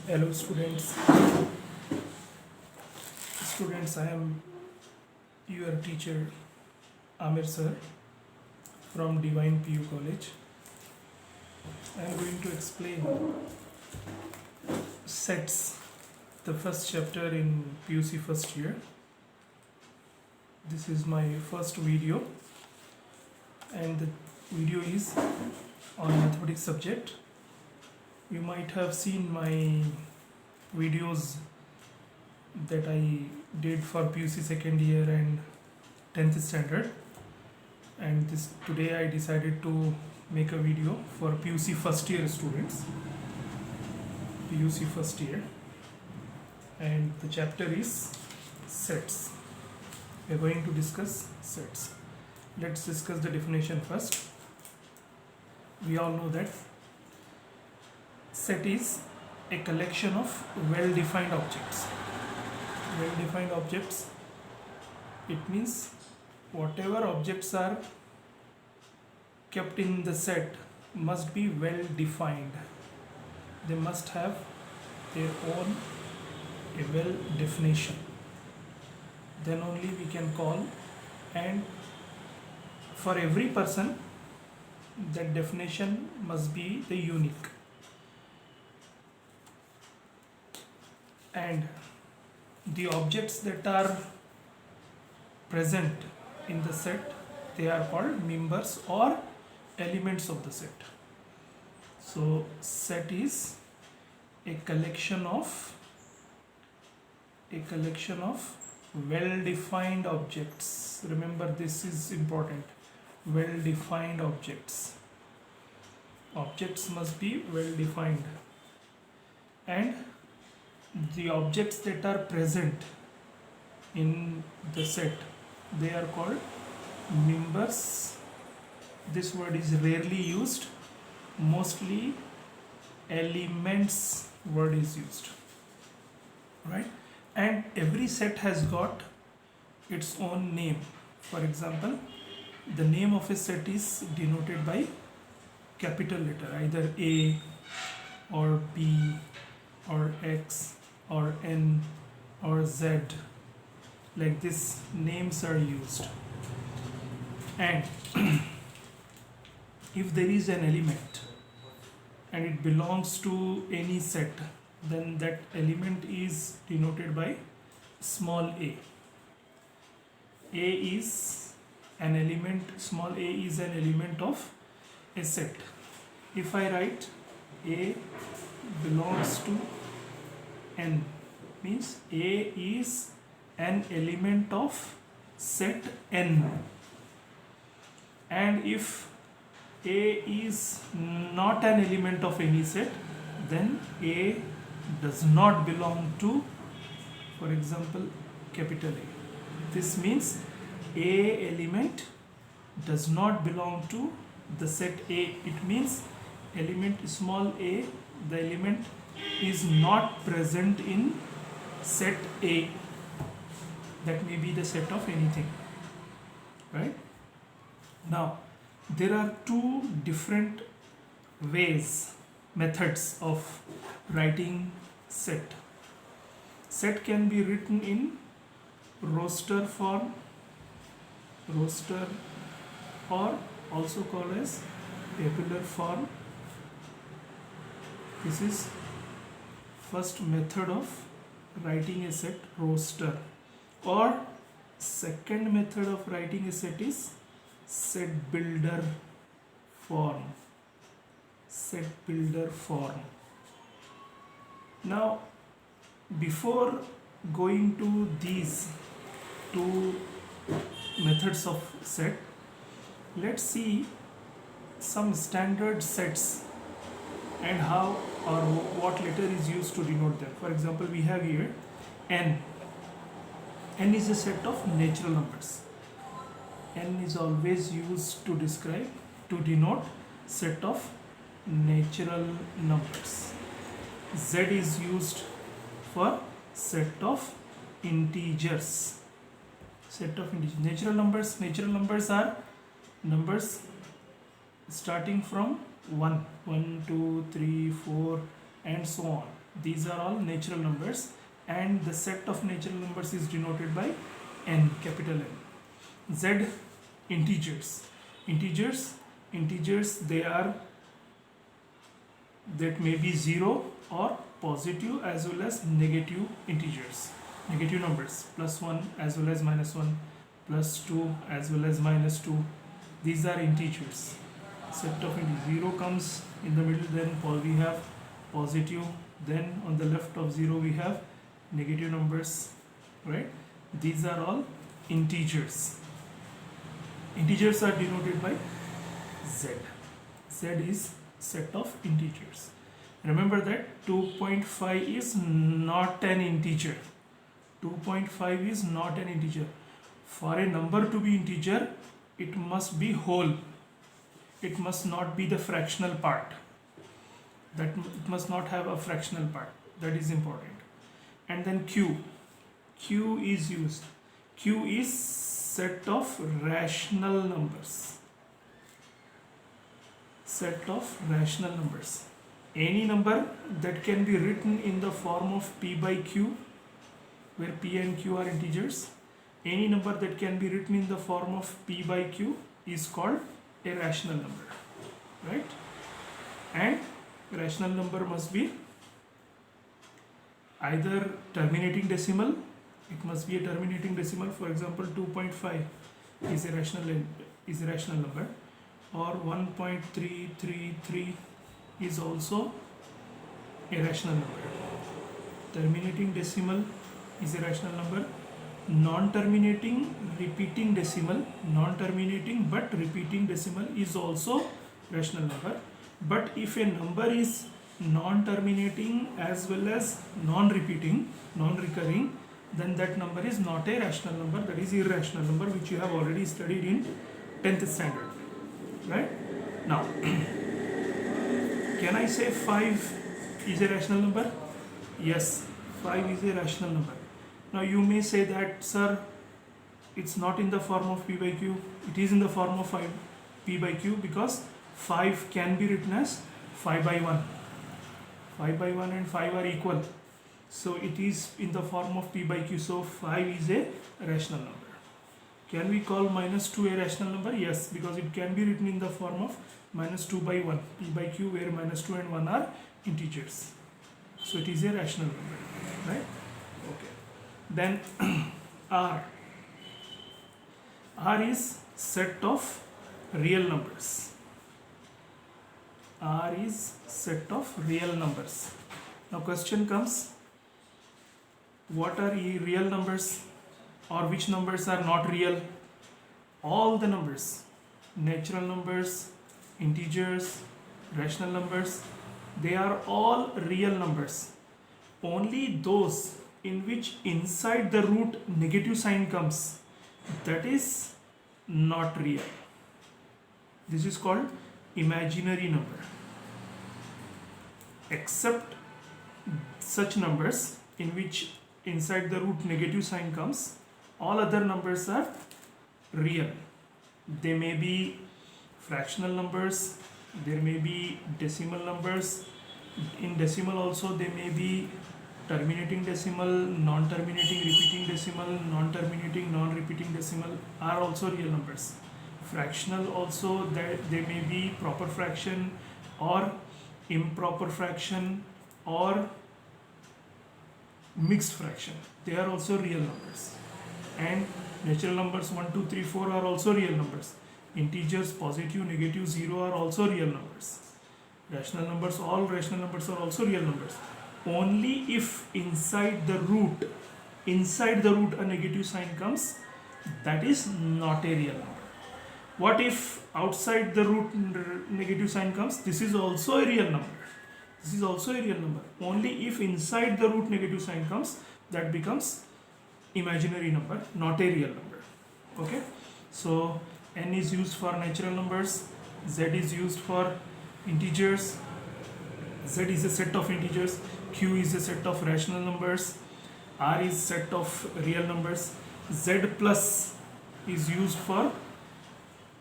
Hello students. Students, I am your teacher Amir sir from Divine PU College. I am going to explain sets, the first chapter in PUC first year. This is my first video and the video is on mathematics subject. You might have seen my videos that I did for PUC second year and 10th standard, and today I decided to make a video for PUC first year students. PUC first year, and the chapter is sets. We are going to discuss sets. Let's discuss the definition first. We all know that set is a collection of well-defined objects. Well-defined objects, it means whatever objects are kept in the set must be well defined. They must have their own a well definition. Then only we can call, and for every person that definition must be the unique. And the objects that are present in the set, they are called members or elements of the set. So set is a collection of well-defined objects. Remember, this is important. Well-defined objects. Objects must be well-defined, and the objects that are present in the set, they are called members. This word is rarely used. Mostly elements word is used, right? And every set has got its own name. For example, the name of a set is denoted by capital letter, either A or B or X or N or Z. Like this, names are used. And if there is an element and it belongs to any set, then that element is denoted by small a. A is an element, small a is an element of a set. If I write A belongs to N, means A is an element of set N. And if A is not an element of any set, then A does not belong to, for example, capital A. This means A element does not belong to the set A. It means element small a, the element is not present in set A. That may be the set of anything, right? Now, there are two different methods of writing set. Set can be written in roster form, or also called as tabular form. This is first method of writing a set, roster. Or second method of writing a set is set builder form. Set builder form. Now, before going to these two methods of set, let's see some standard sets and how or what letter is used to denote them. For example, we have here n. N is a set of natural numbers. N is always used to denote set of natural numbers. Z is used for set of integers. Set of integers. Natural numbers are numbers starting from 1, 2, 3, 4, and so on. These are all natural numbers, and the set of natural numbers is denoted by n, capital N. Z, integers. Integers, they are, that may be 0 or positive as well as negative integers, negative numbers, +1 as well as -1, +2 as well as -2. These are integers. Set of 0 comes in the middle, then we have positive, then on the left of 0 we have negative numbers, right? These are all integers. Integers are denoted by Z. Z is set of integers. Remember that 2.5 is not an integer. 2.5 is not an integer. For a number to be integer, it must be whole. It must not be the fractional part. That it must not have a fractional part. That is important. And then Q. Q is used. Q is set of rational numbers. Set of rational numbers. Any number that can be written in the form of P by Q, where P and Q are integers. Any number that can be written in the form of P by Q is called a rational number, right? And rational number must be either terminating decimal. It must be a terminating decimal. For example, 2.5 is a rational number, or 1.333 is also a rational number. Terminating decimal is a rational number. Non-terminating repeating decimal, non-terminating but repeating decimal is also rational number. But if a number is non-terminating as well as non-repeating, non-recurring, then that number is not a rational number, that is irrational number, which you have already studied in 10th standard, right? Now, can I say 5 is a rational number? Yes, 5 is a rational number. Now you may say that, sir, it's not in the form of P by Q. It is in the form of P by Q, because 5 can be written as 5 by 1. 5 by 1 and 5 are equal. So it is in the form of P by Q. So 5 is a rational number. Can we call -2 a rational number? Yes, because it can be written in the form of -2 by 1. P by Q, where -2 and 1 are integers. So it is a rational number, right? Okay. Then R. R is set of real numbers. R is set of real numbers. Now question comes, what are real numbers, or which numbers are not real? All the numbers, natural numbers, integers, rational numbers, they are all real numbers. Only those in which inside the root negative sign comes, that is not real. This is called imaginary number. Except such numbers in which inside the root negative sign comes, all other numbers are real. They may be fractional numbers, there may be decimal numbers. In decimal also there may be terminating decimal, non-terminating repeating decimal, non-terminating non-repeating decimal are also real numbers. Fractional also, they may be proper fraction or improper fraction or mixed fraction. They are also real numbers. And natural numbers 1, 2, 3, 4 are also real numbers. Integers, positive, negative, 0 are also real numbers. Rational numbers, all rational numbers are also real numbers. Only if inside the root a negative sign comes, that is not a real number. What if outside the root negative sign comes? This is also a real number. This is also a real number. Only if inside the root negative sign comes, that becomes imaginary number, not a real number. Okay? So n is used for natural numbers, z is used for integers, z is a set of integers, q is a set of rational numbers, r is set of real numbers, z plus is used for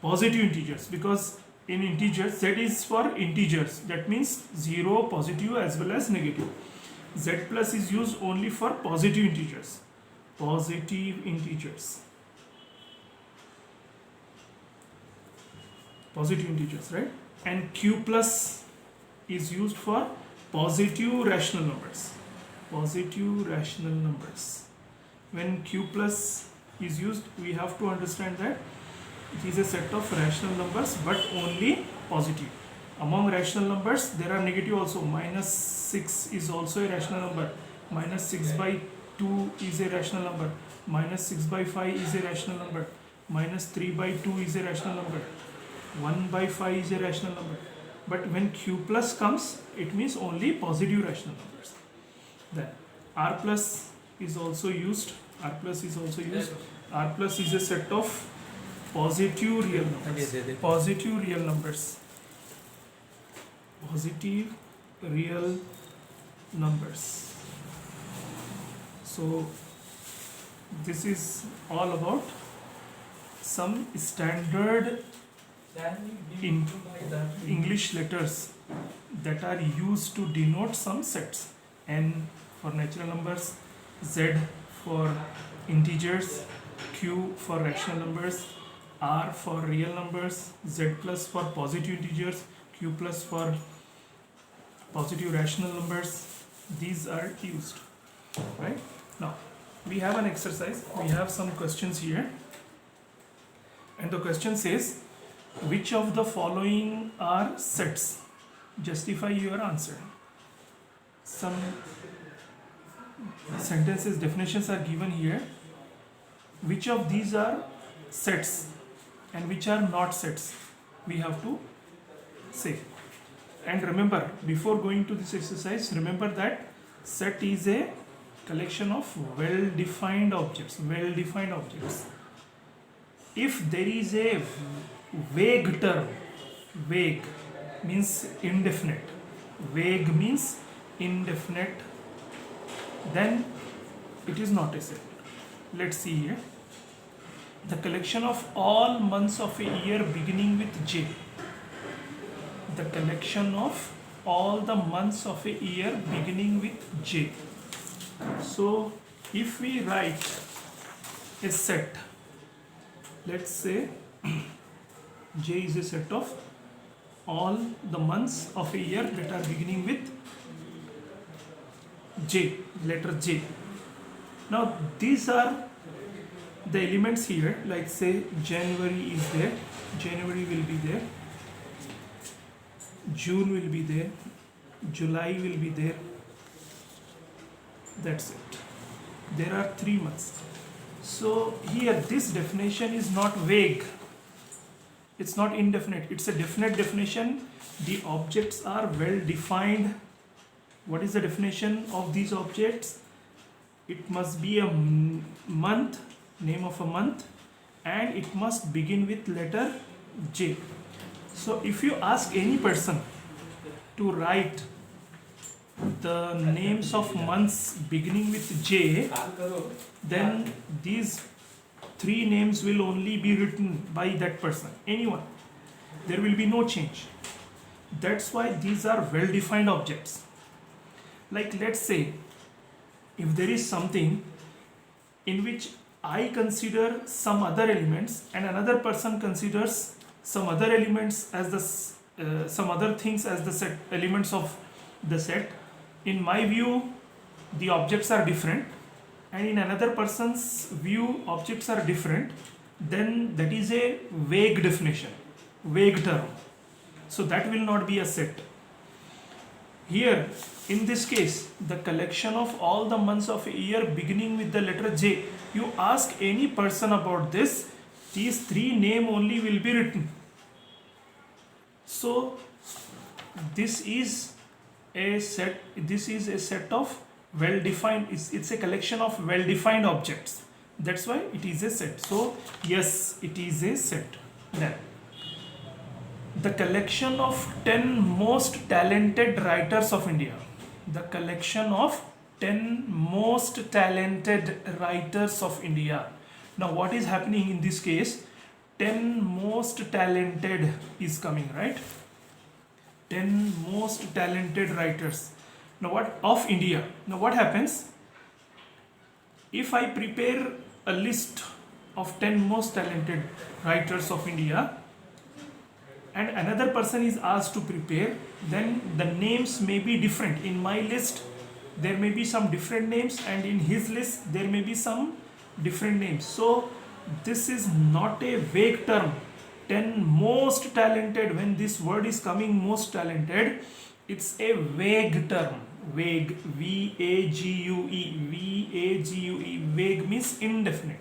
positive integers, because in integers z is for integers, that means 0, positive as well as negative. Z plus is used only for positive integers. Positive integers. Positive integers, right? And Q plus is used for positive rational numbers. Positive rational numbers. When Q plus is used, we have to understand that it is a set of rational numbers, but only positive. Among rational numbers, there are negative also. Minus 6 is also a rational number. Minus 6 by 2 is a rational number. Minus 6 by 5 is a rational number. Minus 3 by 2 is a rational number. 1 by 5 is a rational number. But when Q plus comes, it means only positive rational numbers. Then R plus is also used. R plus is also used. R plus is a set of positive real numbers. Positive real numbers. Positive real numbers. So this is all about some standard in English letters that are used to denote some sets. N for natural numbers, Z for integers, Q for rational numbers, R for real numbers, Z plus for positive integers, Q plus for positive rational numbers. These are used, right? Now we have an exercise. We have some questions here, and the question says, which of the following are sets? Justify your answer. Some sentences, definitions are given here. Which of these are sets and which are not sets? We have to say. And remember, before going to this exercise, remember that set is a collection of well-defined objects. Well-defined objects. If there is a vague term, vague means indefinite, vague means indefinite, then it is not a set. Let's see here. The collection of all months of a year beginning with J. The collection of all the months of a year beginning with J. So if we write a set, let's say J is a set of all the months of a year that are beginning with J, letter J. Now these are the elements here, like say January is there, January will be there, June will be there, July will be there. That's it. There are 3 months. So here this definition is not vague. It's not indefinite. It's a definite definition. The objects are well defined. What is the definition of these objects? It must be a month, name of a month, and it must begin with letter J. So if you ask any person to write the names of months beginning with J, then these 3 names will only be written by that person, anyone. There will be no change. That's why these are well-defined objects. Like let's say, if there is something in which I consider some other elements and another person considers some other elements as the some other things as the set elements of the set. In my view, the objects are different, and in another person's view, objects are different. Then that is a vague definition, vague term. So that will not be a set. Here, in this case, the collection of all the months of a year beginning with the letter J. You ask any person about this, these 3 names only will be written. So this is a set. This is a set of well-defined. It's a collection of well-defined objects. That's why it is a set. So yes, it is a set. Then the collection of 10 most talented writers of India. The collection of 10 most talented writers of India. Now what is happening in this case? 10 most talented is coming, right? 10 most talented writers. Now what of India? Now what happens if I prepare a list of 10 most talented writers of India and another person is asked to prepare, then the names may be different. In my list there may be some different names and in his list there may be some different names. So this is not a vague term. 10 most talented, when this word is coming most talented, it's a vague term. Vague, V-A-G-U-E, V-A-G-U-E. Vague means indefinite,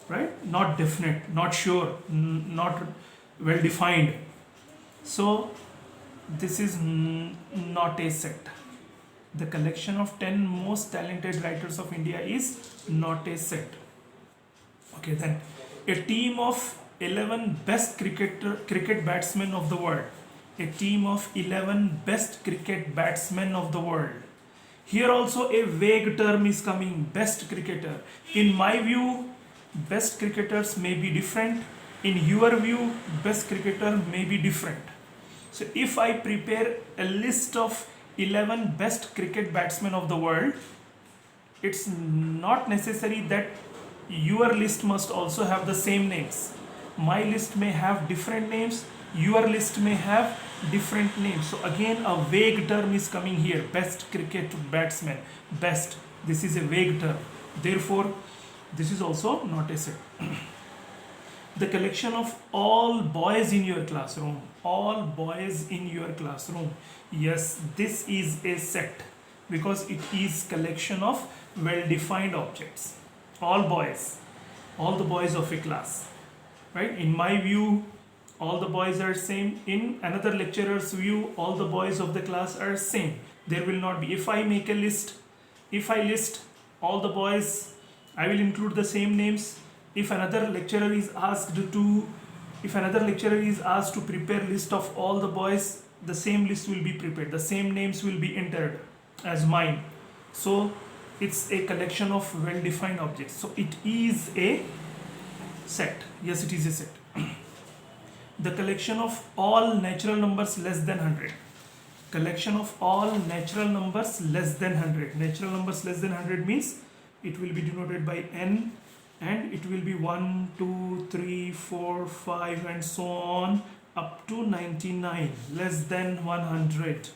right? Not definite, not sure, not well defined. So this is not a set. The collection of 10 most talented writers of India is not a set. Okay, then a team of 11 best cricket batsmen of the world. A team of 11 best cricket batsmen of the world. Here also a vague term is coming, best cricketer. In my view, best cricketers may be different. In your view, best cricketer may be different. So if I prepare a list of 11 best cricket batsmen of the world, it's not necessary that your list must also have the same names. My list may have different names, your list may have different names. So again a vague term is coming here, best cricket batsman, best. This is a vague term. Therefore, this is also not a set. The collection of all boys in your classroom. All boys in your classroom. Yes, this is a set because it is collection of well-defined objects. All boys, all the boys of a class, right? In my view, all the boys are same. In another lecturer's view, all the boys of the class are same. There will not be, if I make a list, if I list all the boys, I will include the same names. If another lecturer is asked to prepare list of all the boys, the same list will be prepared, the same names will be entered as mine. So it's a collection of well-defined objects. So it is a set. Yes, it is a set. The collection of all natural numbers less than 100. Collection of all natural numbers less than 100. Natural numbers less than 100 means it will be denoted by n and it will be 1, 2, 3, 4, 5 and so on up to 99. Less than 100.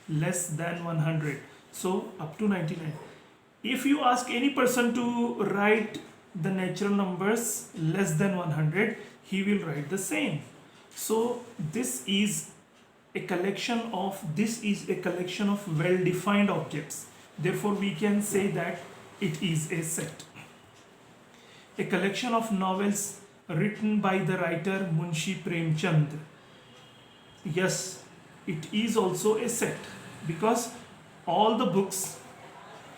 Less than 100. So up to 99. If you ask any person to write the natural numbers less than 100, he will write the same. So this is a collection of well-defined objects. Therefore we can say that it is a set. A collection of novels written by the writer Munshi Premchand. Yes, it is also a set because all the books,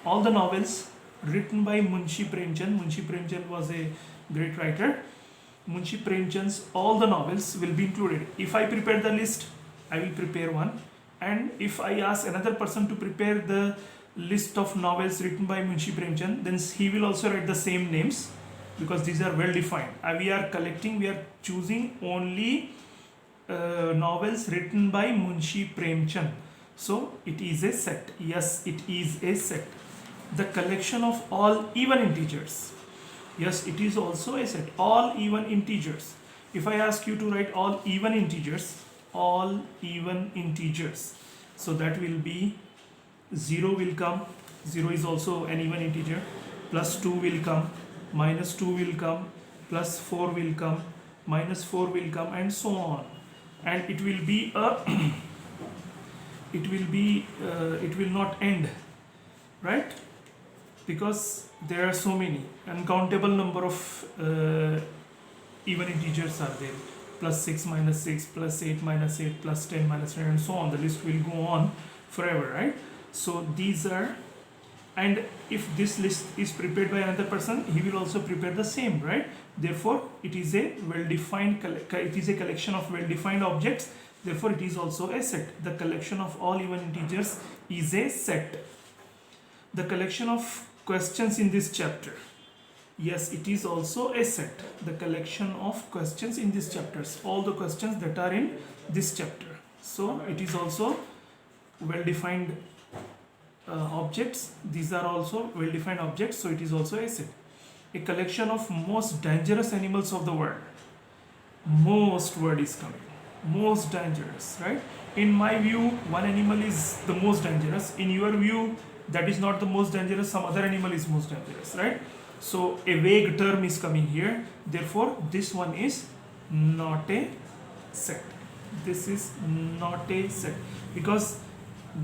all the novels written by Munshi Premchand. Munshi Premchand was a great writer. Munshi Premchand's all the novels will be included. If I prepare the list, I will prepare one, and if I ask another person to prepare the list of novels written by Munshi Premchand, then he will also write the same names because these are well defined. We are choosing only novels written by Munshi Premchand. So it is a set. Yes, it is a set. The collection of all even integers. Yes, it is also a set. All even integers. If I ask you to write all even integers, so that will be 0 will come. 0 is also an even integer. Plus 2 will come. Minus 2 will come. Plus 4 will come. Minus 4 will come, and so on. And it will be a it will not end, right? Because there are so many uncountable number of even integers are there. Plus 6 minus 6 plus 8 minus 8 plus 10 minus 10 and so on. The list will go on forever, right? So these are, and if this list is prepared by another person, he will also prepare the same, right? Therefore it is a well-defined collection of well-defined objects. Therefore it is also a set. The collection of all even integers is a set. The collection of questions in this chapter. Yes, it is also a set. The collection of questions in this chapters. All the questions that are in this chapter. So it is also well-defined objects, these are also well defined objects, so it is also a set. A collection of most dangerous animals of the world. Most word is coming. Most dangerous, right? In my view, one animal is the most dangerous. In your view, that is not the most dangerous, some other animal is most dangerous, right? So a vague term is coming here. Therefore, this one is not a set. This is not a set because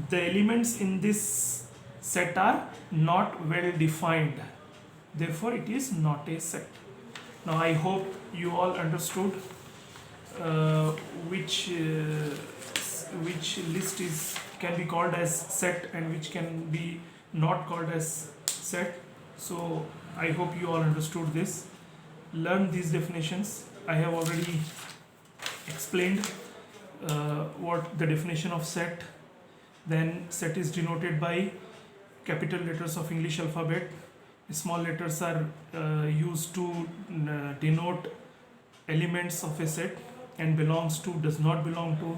the elements in this set are not well defined. Therefore, it is not a set. Now, I hope you all understood which list is can be called as set and which can be not called as set. So I hope you all understood this. Learn these definitions. I have already explained what the definition of set. Then set is denoted by capital letters of English alphabet. Small letters are used to denote elements of a set, and belongs to, does not belong to.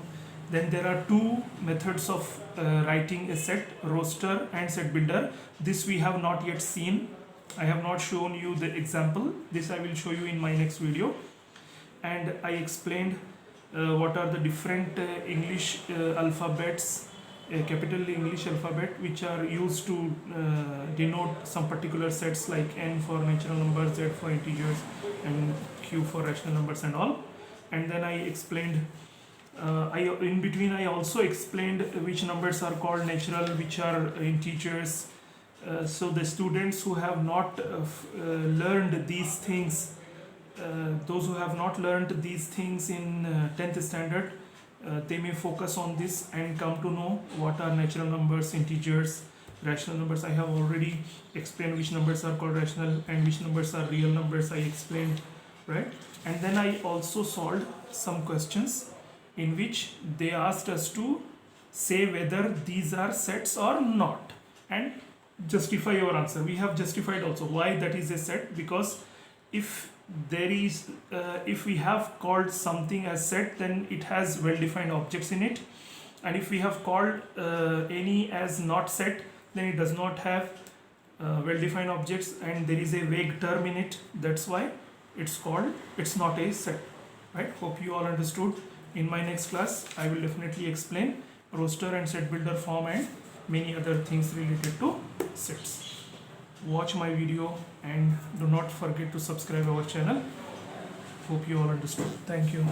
Then there are two methods of writing a set, roster and set builder. This we have not yet seen. I have not shown you the example. This I will show you in my next video. And I explained what are the different English alphabets, capital English alphabet, which are used to denote some particular sets, like N for natural numbers, Z for integers, and Q for rational numbers and all. And then I explained, in between I also explained which numbers are called natural, which are integers. So the students who have not learned these things, those who have not learned these things in 10th standard, they may focus on this and come to know what are natural numbers, integers, rational numbers. I have already explained which numbers are called rational and which numbers are real numbers. I explained, right? And then I also solved some questions in which they asked us to say whether these are sets or not and justify your answer. We have justified also why that is a set, because if there is if we have called something as set, then it has well defined objects in it, and if we have called any as not set, then it does not have well defined objects and there is a vague term in it. That's why it's not a set, right? Hope you all understood. In my next class I will definitely explain roster and set builder form and many other things related to sets. Watch my video and do not forget to subscribe our channel. Hope you all understood. Thank you.